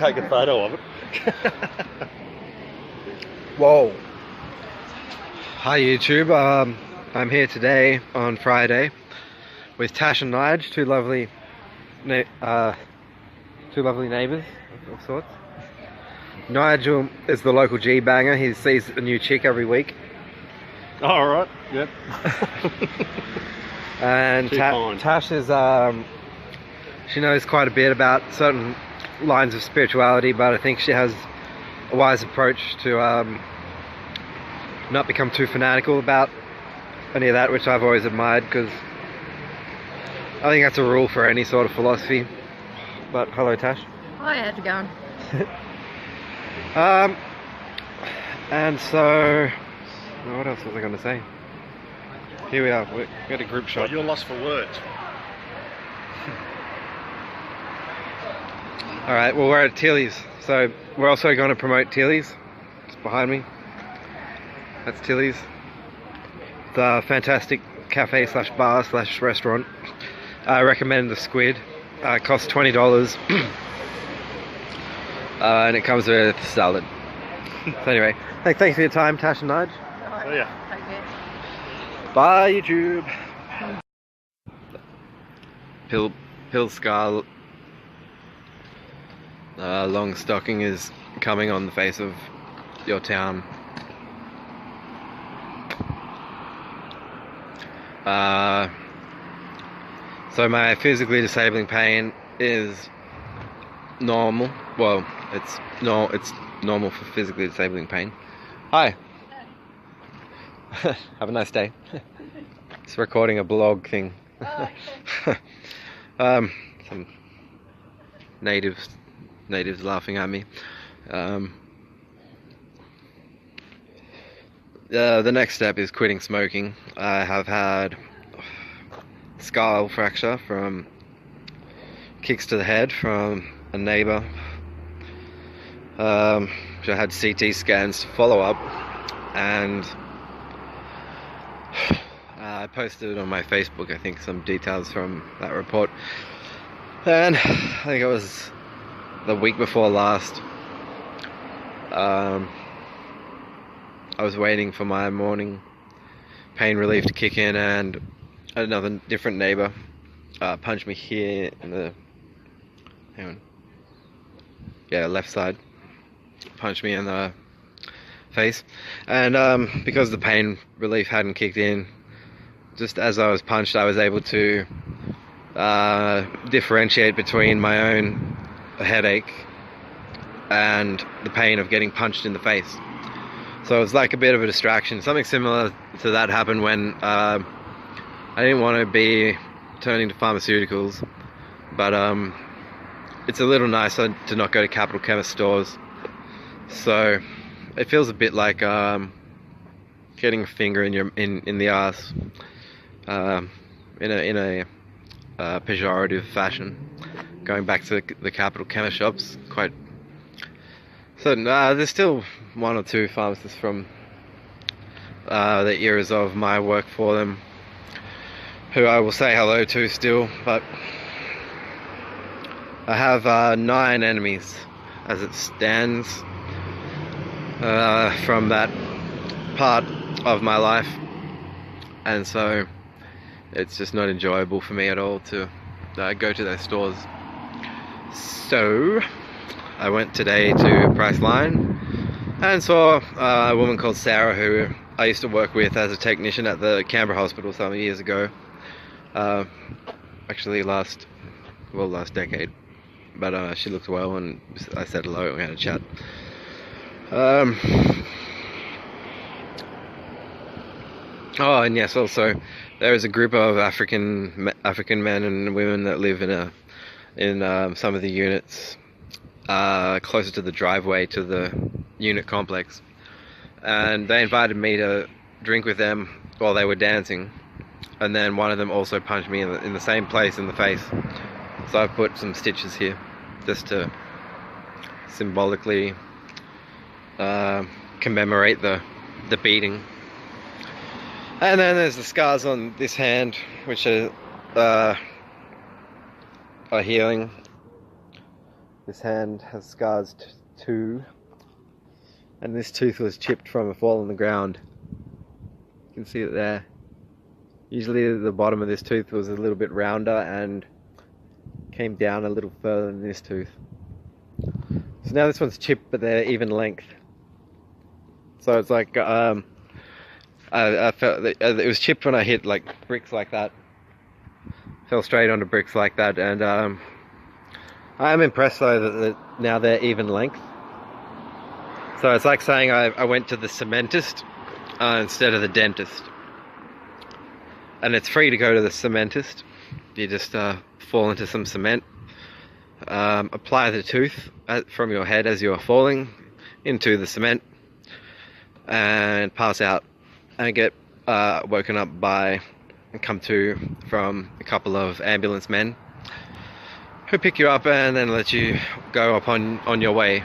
take a photo of it. Whoa. Hi YouTube, I'm here today on Friday with Tash and Nige, two lovely neighbours of sorts. Nigel is the local G-banger. He sees a new chick every week. Alright, yep. And Tash is, she knows quite a bit about certain lines of spirituality, but I think she has a wise approach to not become too fanatical about any of that, which I've always admired, because I think that's a rule for any sort of philosophy. But hello, Tash. Hi, how's it going? And so, what else was I going to say? Here we are. We got a group shot. Oh, you're lost for words. All right. Well, we're at Tilly's, so we're also going to promote Tilly's. It's behind me. That's Tilly's. The fantastic cafe slash bar slash restaurant. I recommend the squid. It costs $20. And it comes with salad. So anyway, thanks for your time, Tash and Nige. Oh yeah. Take care. Bye, YouTube. Pill Scar long stocking is coming on the face of your town. So my physically disabling pain is normal. Well, it's normal for physically disabling pain. Hi. Have a nice day. It's recording a blog thing. Oh, okay. Some natives laughing at me. The next step is quitting smoking. I have had skull fracture from kicks to the head from a neighbour. I had CT scans to follow up, and I posted on my Facebook, I think, some details from that report. And I think it was the week before last. I was waiting for my morning pain relief to kick in, and another different neighbour punched me here in the left side. Punched me in the face, and because the pain relief hadn't kicked in, just as I was punched, I was able to differentiate between my own headache and the pain of getting punched in the face. So it was like a bit of a distraction. Something similar to that happened when I didn't want to be turning to pharmaceuticals, but it's a little nicer to not go to Capital Chemist stores. So it feels a bit like getting a finger in the ass, in a pejorative fashion. Going back to the Capital Chemist shops, quite. So there's still one or two pharmacists from the eras of my work for them who I will say hello to still, but I have 9 enemies as it stands from that part of my life, and so it's just not enjoyable for me at all to go to those stores. So I went today to Priceline and saw a woman called Sarah, who I used to work with as a technician at the Canberra Hospital some years ago. Actually last decade. But she looked well, and I said hello and we had a chat. Oh, and yes, also there is a group of African men and women that live in some of the units closer to the driveway to the unit complex, and they invited me to drink with them while they were dancing, and then one of them also punched me in the same place in the face. So I've put some stitches here just to symbolically commemorate the beating. And then there's the scars on this hand, which are healing. This hand has scars too, and this tooth was chipped from a fall on the ground. You can see it there. Usually the bottom of this tooth was a little bit rounder and came down a little further than this tooth. So now this one's chipped, but they're even length. So it's like I felt that it was chipped when I hit like bricks like that. Fell straight onto bricks like that, and I am impressed though that now they're even length. So it's like saying I went to the cementist instead of the dentist. And it's free to go to the cementist. You just fall into some cement, apply the tooth from your head as you are falling into the cement, and pass out and get woken up by and come to from a couple of ambulance men who pick you up and then let you go up on your way.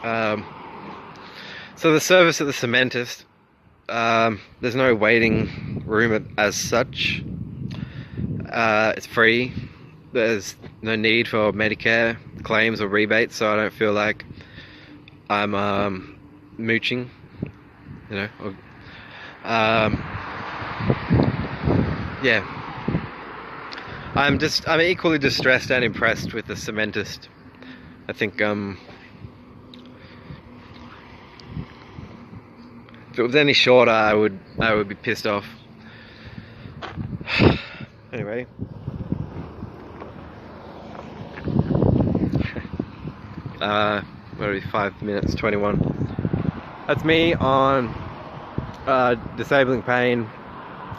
So the service at the cementist, there's no waiting room as such. It's free. There's no need for Medicare claims or rebates, so I don't feel like I'm mooching, you know. Yeah. I'm equally distressed and impressed with the cementist. I think if it was any shorter, I would be pissed off. Anyway. What are we, 5 minutes 21. That's me on disabling pain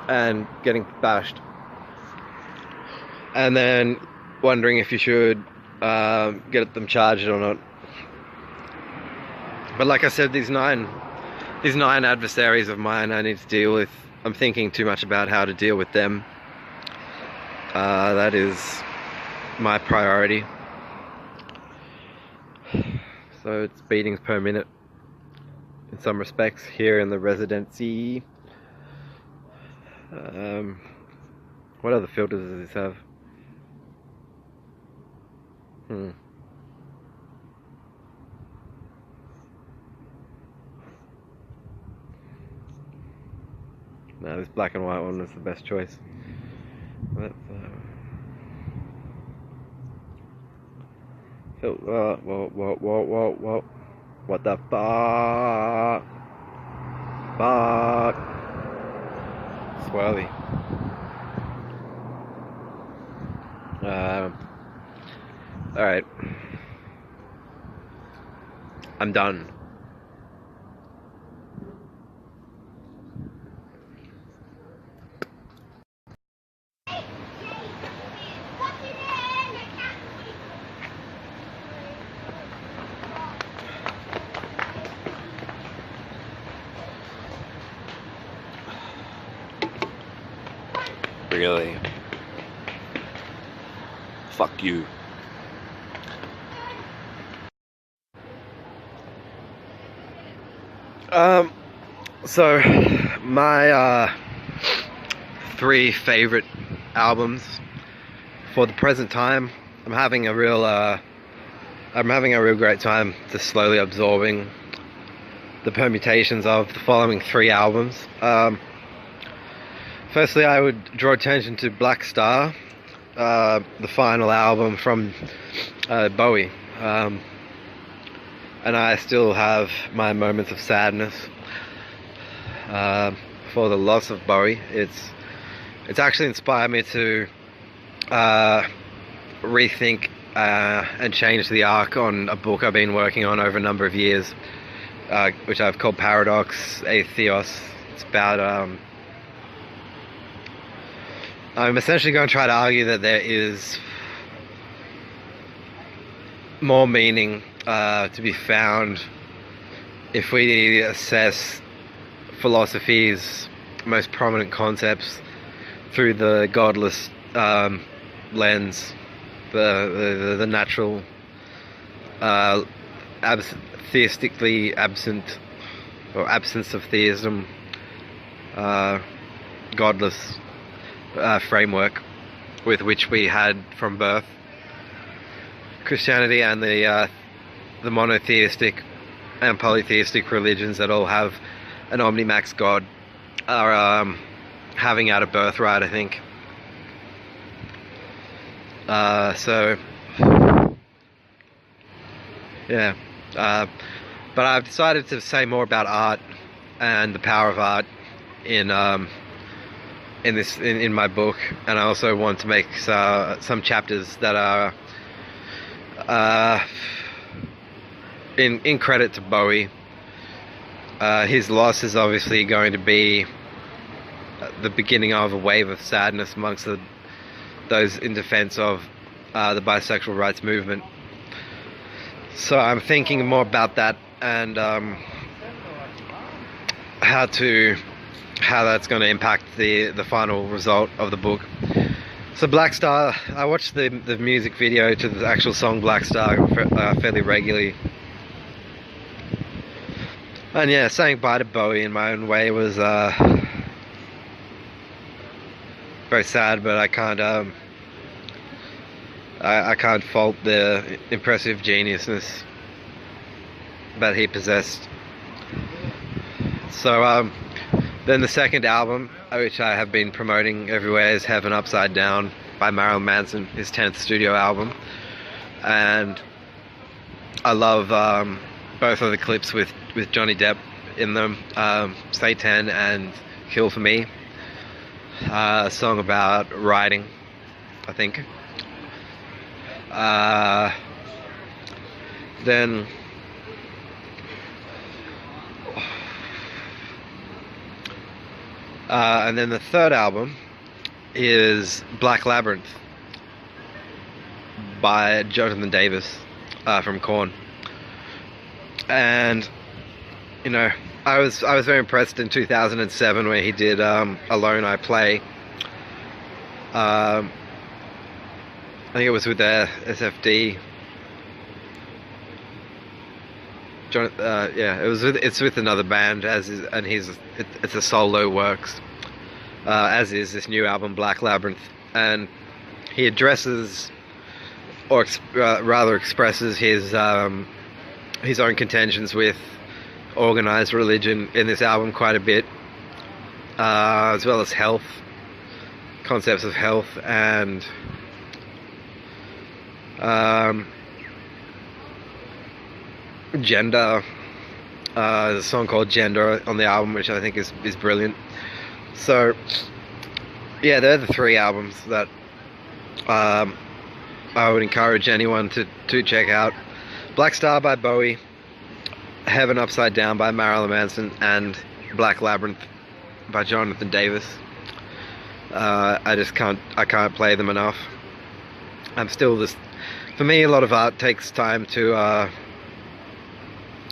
and getting bashed. And then wondering if you should get them charged or not. But like I said, these nine adversaries of mine I need to deal with. I'm thinking too much about how to deal with them. That is my priority. So it's beatings per minute in some respects here in the residency. What other filters does this have? No, this black and white one was the best choice. Let's, whoa. What the fuck? Fuck. Swirly. Alright. I'm done. Really? Fuck you. So my 3 favorite albums for the present time. I'm having a real great time just slowly absorbing the permutations of the following 3 albums. Firstly, I would draw attention to Black Star, the final album from Bowie. And I still have my moments of sadness for the loss of Bowie. It's actually inspired me to rethink and change the arc on a book I've been working on over a number of years, which I've called Paradox Atheos. It's about I'm essentially going to try to argue that there is more meaning to be found if we assess philosophy's most prominent concepts through the godless lens, the natural, theistically absent, or absence of theism, godless framework with which we had from birth. Christianity and the monotheistic and polytheistic religions that all have an omnimax God are having out a birthright, I think. So yeah, but I've decided to say more about art and the power of art in my book, and I also want to make some chapters that are in credit to Bowie. His loss is obviously going to be the beginning of a wave of sadness amongst those in defense of the bisexual rights movement. So I'm thinking more about that and how that's going to impact the final result of the book. So Black Star, I watched the music video to the actual song Black Star fairly regularly. And yeah, saying bye to Bowie in my own way was very sad, but I can't fault the impressive geniusness that he possessed. So then the second album, which I have been promoting everywhere, is Heaven Upside Down by Marilyn Manson, his 10th studio album. And I love both of the clips with Johnny Depp in them, Say 10 and Kill For Me, a song about writing, I think. Then and then the third album is Black Labyrinth by Jonathan Davis from Korn. And you know, I was very impressed in 2007 when he did Alone I Play. I think it was with the SFD. Yeah, it's with another band, it's a solo works, as is this new album Black Labyrinth, and he addresses, or rather expresses, his own contentions with organized religion in this album quite a bit, as well as health, concepts of health, and gender. There's a song called Gender on the album, which I think is brilliant. So yeah, they're the three albums that I would encourage anyone to check out. Black Star by Bowie, Heaven Upside Down by Marilyn Manson, and Black Labyrinth by Jonathan Davis. I can't play them enough. For me, a lot of art takes time to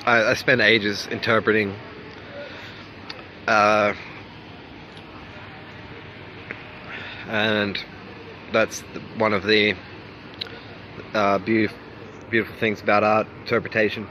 I spend ages interpreting and that's one of the beautiful things about art, interpretation.